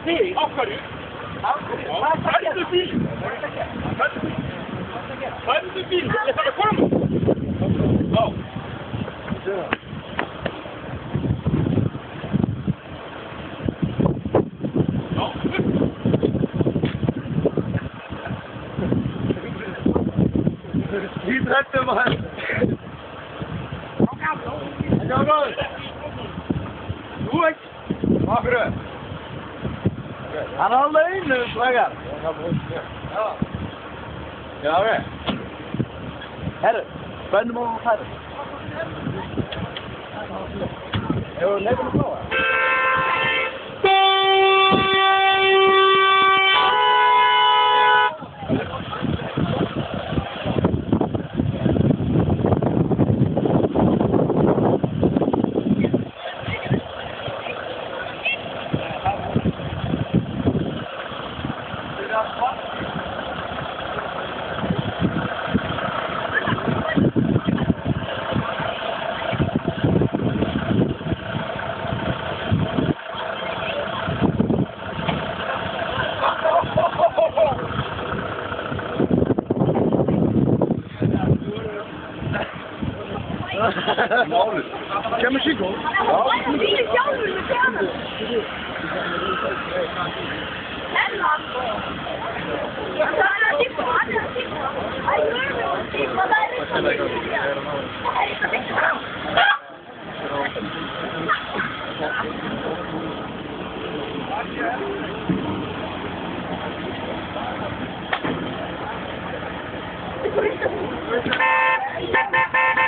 þig? Á hverju? Færðu bíl! Færðu bíl! Ég þarf að koma! Já. Skítrættu maður! Jáður! Þú ekki? Hvað fyrir þau? Hann er alveg einu, slægar. Já. Já, ok. Herru, spennum á færi. Hefur leifin að prófa? Kan muziek hoor. Ja. Die is jouw microfoon. En dan? Dan gaan we die